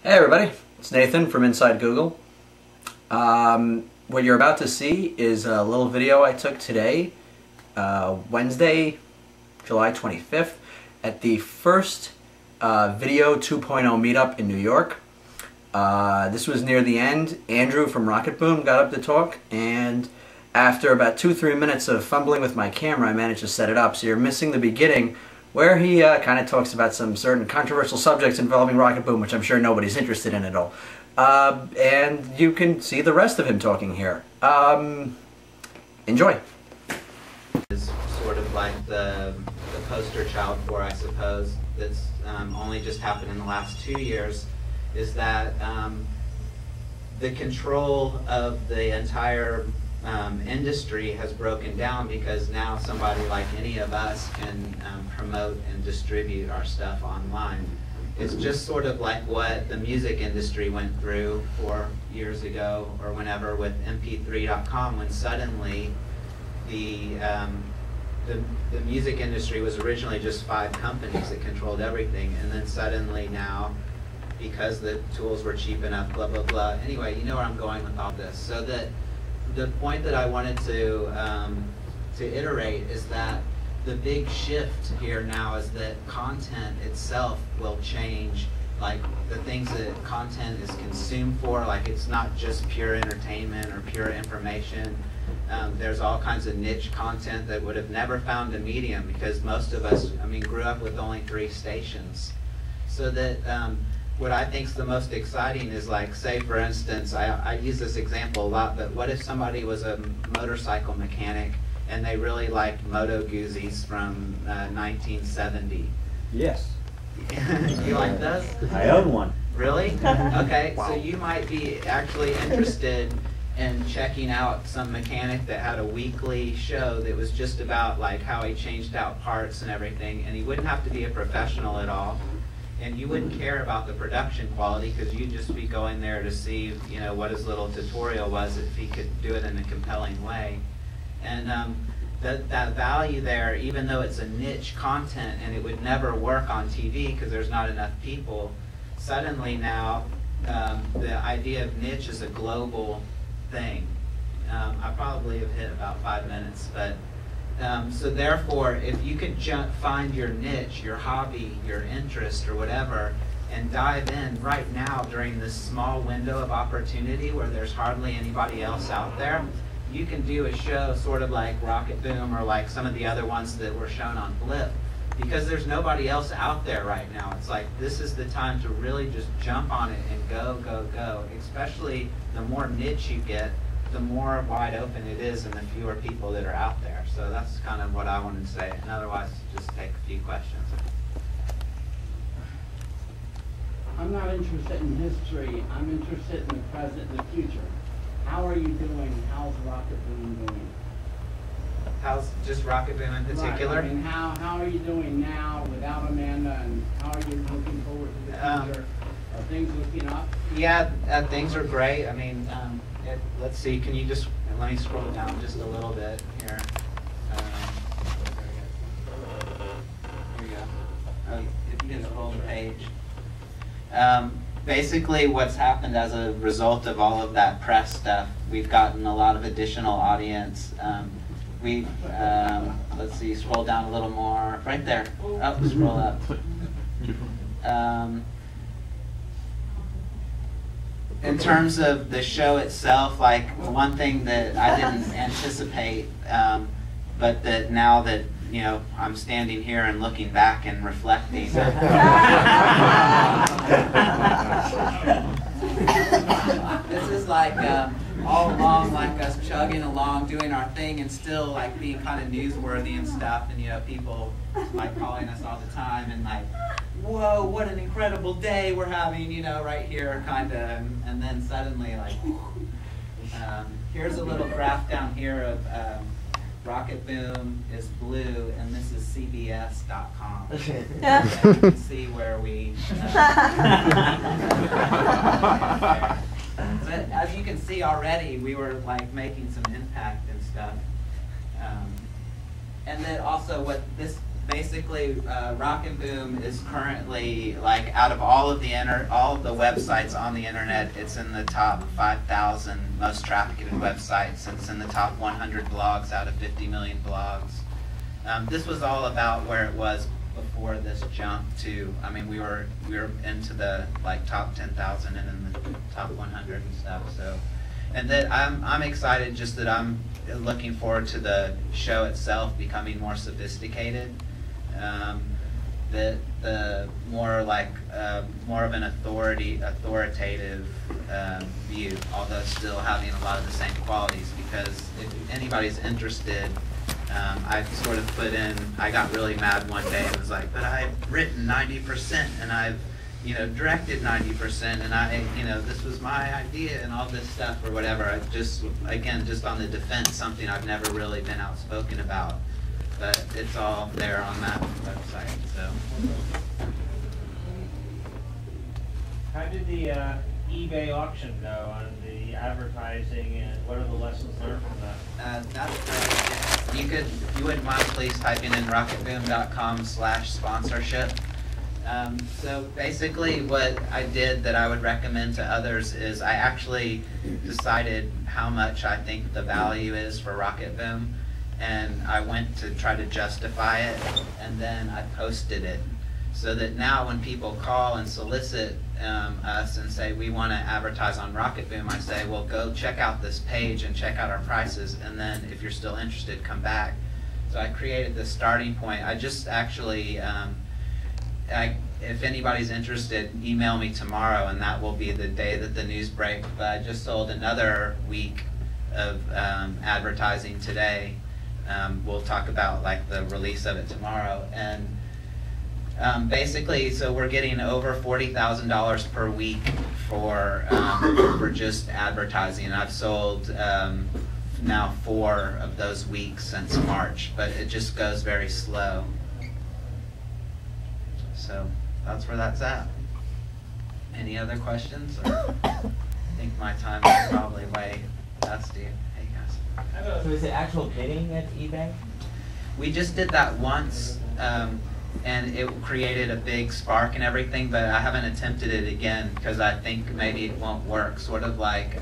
Hey everybody, it's Nathan from Inside Google. What you're about to see is a little video I took today, Wednesday, July 25th, at the first Video 2.0 meetup in New York. This was near the end. Andrew from Rocket Boom got up to talk, and after about 2-3 minutes of fumbling with my camera, I managed to set it up. So you're missing the beginning, where he kind of talks about some certain controversial subjects involving Rocket Boom, which I'm sure nobody's interested in at all. And you can see the rest of him talking here. Enjoy. Is sort of like the poster child for, I suppose, that's only just happened in the last 2 years, is that the control of the entire industry has broken down, because now somebody like any of us can promote and distribute our stuff online. It's just sort of like what the music industry went through 4 years ago or whenever with mp3.com, when suddenly the music industry was originally just 5 companies that controlled everything, and then suddenly now, because the tools were cheap enough, blah blah blah. Anyway, you know where I'm going with all this. So that the point that I wanted to iterate is that the big shift here now is that content itself will change. Like the things that content is consumed for, like it's not just pure entertainment or pure information. There's all kinds of niche content that would have never found a medium, because most of us, I mean, grew up with only 3 stations. So that what I think is the most exciting is, like, say for instance, I use this example a lot, but what if somebody was a motorcycle mechanic and they really liked Moto Guzzi's from 1970? Yes. You like those? I own one. Really? Okay, Wow. so you might be actually interested in checking out some mechanic that had a weekly show that was just about like how he changed out parts and everything, and he wouldn't have to be a professional at all, and you wouldn't care about the production quality, because you'd just be going there to see, you know, what his little tutorial was, if he could do it in a compelling way. And that value there, even though it's a niche content and it would never work on TV because there's not enough people, suddenly now the idea of niche is a global thing. I probably have hit about 5 minutes, but so therefore, if you could find your niche, your hobby, your interest, or whatever, and dive in right now during this small window of opportunity where there's hardly anybody else out there, you can do a show sort of like Rocket Boom or like some of the other ones that were shown on Blip, because there's nobody else out there right now. It's like, this is the time to really just jump on it and go, go, go. Especially the more niche you get, the more wide open it is and the fewer people that are out there. So that's kind of what I wanted to say. And otherwise, just take a few questions. I'm not interested in history. I'm interested in the present and the future. How are you doing? How's Rocket Boom doing? How's just Rocket Boom in particular? Right. I mean, how are you doing now without Amanda, and how are you looking forward to the future? Are things looking up? Yeah, things are great. I mean, let's see, can you just, let me scroll down just a little bit here. Here we go. If you can scroll the page. Basically, what's happened as a result of all of that press stuff, we've gotten a lot of additional audience. Let's see, scroll down a little more. Right there. Oh, scroll up. In terms of the show itself, like one thing that I didn't anticipate, but that now that, you know, I'm standing here and looking back and reflecting. This is like all along, like us chugging along, doing our thing, and still like being kind of newsworthy and stuff, and you know, people like calling us all the time and like, whoa, what an incredible day we're having, you know, right here, kind of, and then suddenly like, here's a little graph down here of Rocket Boom is blue, and this is CBS.com. You can see where we. But as you can see already, we were like making some impact and stuff. And then also, what this basically, Rocket Boom is currently, like, out of all of the websites on the internet, it's in the top 5,000 most trafficked websites. It's in the top 100 blogs out of 50 million blogs. This was all about where it was before this jump too. I mean, we were into the like top 10,000 and in the top 100 and stuff. So, and that I'm excited just that I'm looking forward to the show itself becoming more sophisticated. The more like more of an authoritative view, although still having a lot of the same qualities. Because if anybody's interested, I sort of put in. I got really mad one day and was like, "But I've written 90% and I've directed 90% and this was my idea and all this stuff or whatever." I just on the defense, something I've never really been outspoken about. But it's all there on that website. So, how did the eBay auction go on the advertising, and what are the lessons learned from that? That's great. You wouldn't mind please typing in rocketboom.com/sponsorship. So basically, what I did that I would recommend to others is I actually decided how much I think the value is for Rocket Boom. And I went to try to justify it, and then I posted it, so that now when people call and solicit us and say we want to advertise on Rocket Boom, I say, well, go check out this page and check out our prices, and then if you're still interested, come back. So I created this starting point. I just actually, if anybody's interested, email me tomorrow, and that will be the day that the news breaks. But I just sold another week of advertising today. We'll talk about like the release of it tomorrow, and basically, so we're getting over $40,000 per week for just advertising. And I've sold now 4 of those weeks since March, but it just goes very slow. So that's where that's at. Any other questions? Or I think my time is probably way past you. So is it actual bidding at eBay? We just did that once, and it created a big spark and everything, but I haven't attempted it again because I think maybe it won't work. Sort of like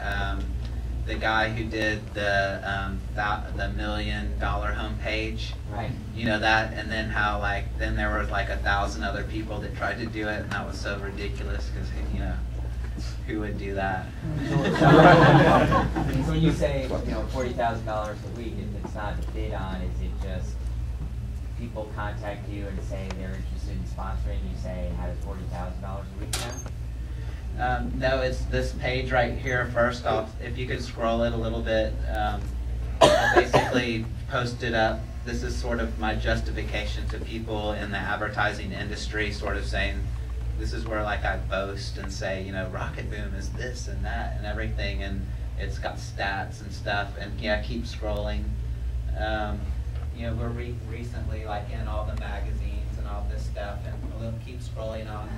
the guy who did the $1 million homepage. Right. You know that, and then how then there were like 1,000 other people that tried to do it, and that was so ridiculous because who would do that? So when you say $40,000 a week, if it's not bid on, is it just people contact you and say they're interested in sponsoring? You say, how does $40,000 a week now? No, it's this page right here. First off, if you could scroll it a little bit, I basically posted up. This is sort of my justification to people in the advertising industry, sort of saying, this is where I boast and say, Rocket Boom is this and that and everything, and it's got stats and stuff, and keep scrolling. We're recently in all the magazines and all this stuff, and we'll keep scrolling on.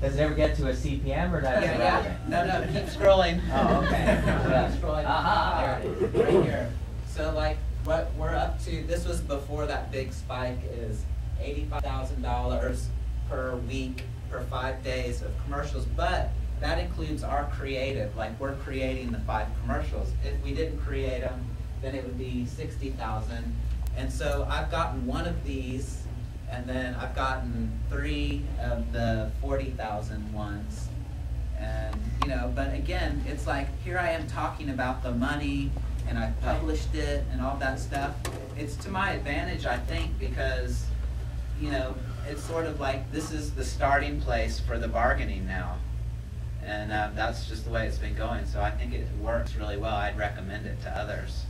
Does it ever get to a CPM or does it? No, keep scrolling. Oh, okay. Keep scrolling. Aha, there it is. Right here. So what we're up to, this was before that big spike, is $85,000 per week for 5 days of commercials, but that includes our creative. We're creating the 5 commercials. If we didn't create them, then it would be 60,000. And so I've gotten 1 of these, and then I've gotten 3 of the 40,000 ones. And but again, it's here I am talking about the money, and I published it and all that stuff. It's to my advantage, I think, because it's sort of this is the starting place for the bargaining now. And that's just the way it's been going. So I think it works really well. I'd recommend it to others.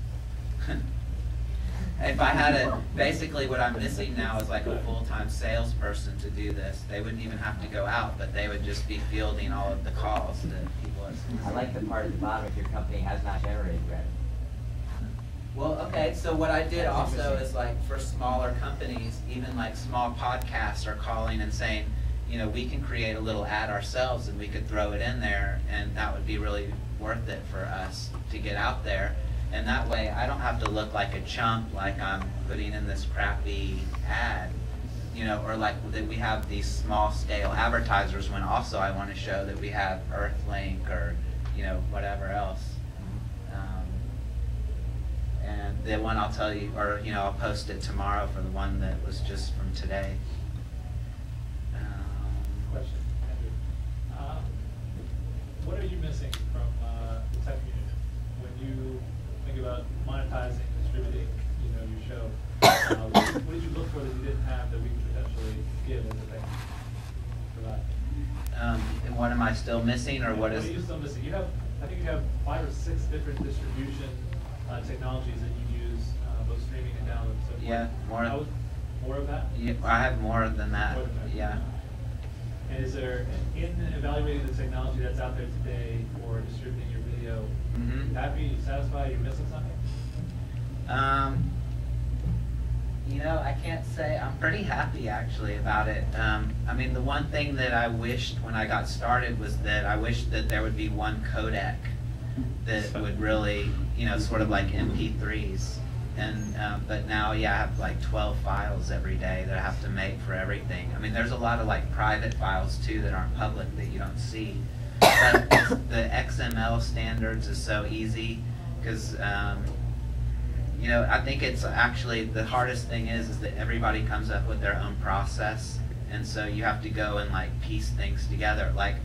If I had basically what I'm missing now is a full-time salesperson to do this. They wouldn't even have to go out, but they would just be fielding all of the calls to people. I like the part at the bottom, if your company has not generated revenue. Well, okay, so what I did also is for smaller companies, even small podcasts are calling and saying, we can create a little ad ourselves and we could throw it in there, and that would be really worth it for us to get out there. And that way, I don't have to look like a chump, like I'm putting in this crappy ad, you know, or like that we have these small scale advertisers when also I want to show that we have Earthlink or, you know, whatever else. And the one I'll tell you, or, you know, I'll post it tomorrow for the one that was just from today. Question, Andrew. What are you missing from the tech community when you think about monetizing, distributing, you know, your show? What did you look for that you didn't have that we could potentially give as a thing for that? And what am I still missing, or what is? What are you still missing? You have, I think you have 5 or 6 different distribution technologies that you use, both streaming and download. So Yeah, more. More of that? Yeah, I have more than that. More than that. Yeah. And is there, in evaluating the technology that's out there today for distributing your video, Mhm. happy, satisfied, you're missing something? You know, I can't say. I'm pretty happy actually about it. I mean, the one thing that I wished when I got started was that I wished that there would be one codec that would really, you know, sort of like MP3s. And but now, yeah, I have like 12 files every day that I have to make for everything. I mean, there's a lot of like private files too that aren't public that you don't see. But the XML standards is so easy because, you know, I think it's actually the hardest thing is that everybody comes up with their own process, and so you have to go and like piece things together. Like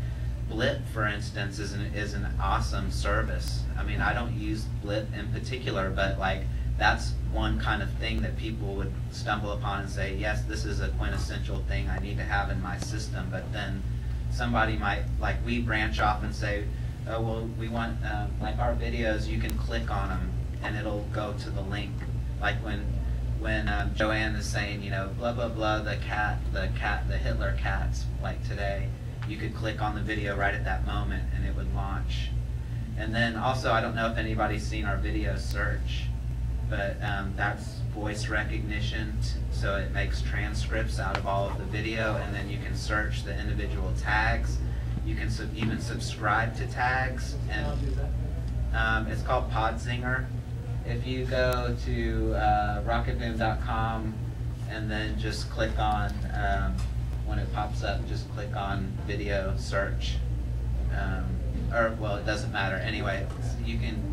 Blip, for instance, is an awesome service. I mean, I don't use Blip in particular, but like that's one kind of thing that people would stumble upon and say, yes, this is a quintessential thing I need to have in my system. But then somebody might, like we branch off and say, oh, well, we want, like our videos, you can click on them and it'll go to the link. Like when Joanne is saying, you know, blah, blah, blah, the Hitler cats, like today, you could click on the video right at that moment and it would launch. And then also, I don't know if anybody's seen our video search, but that's voice recognition, so it makes transcripts out of all of the video, and then you can search the individual tags. You can even subscribe to tags, and it's called Podzinger. If you go to rocketboom.com and then just click on, when it pops up, just click on video search. Or, well, it doesn't matter. Anyway, you can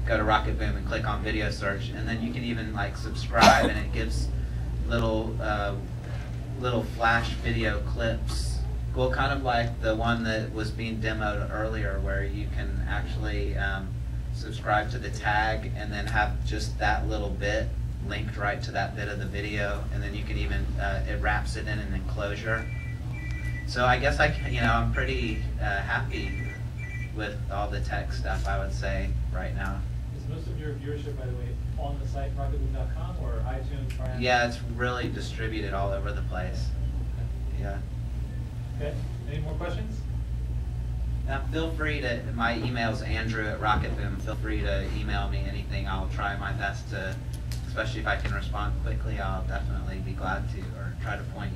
go to Rocket Boom and click on video search, and then you can even like subscribe, and it gives little little flash video clips. Well, kind of like the one that was being demoed earlier, where you can actually subscribe to the tag and then have just that little bit linked right to that bit of the video, and then you can even it wraps it in an enclosure. So I guess I'm pretty happy with all the tech stuff, I would say, right now. Is most of your viewership, by the way, on the site rocketboom.com or iTunes? Perhaps? Yeah, it's really distributed all over the place. Yeah. Okay. Any more questions? Now, feel free to, my email's Andrew@rocketboom. Feel free to email me anything. I'll try my best to, especially if I can respond quickly, I'll definitely be glad to, or try to point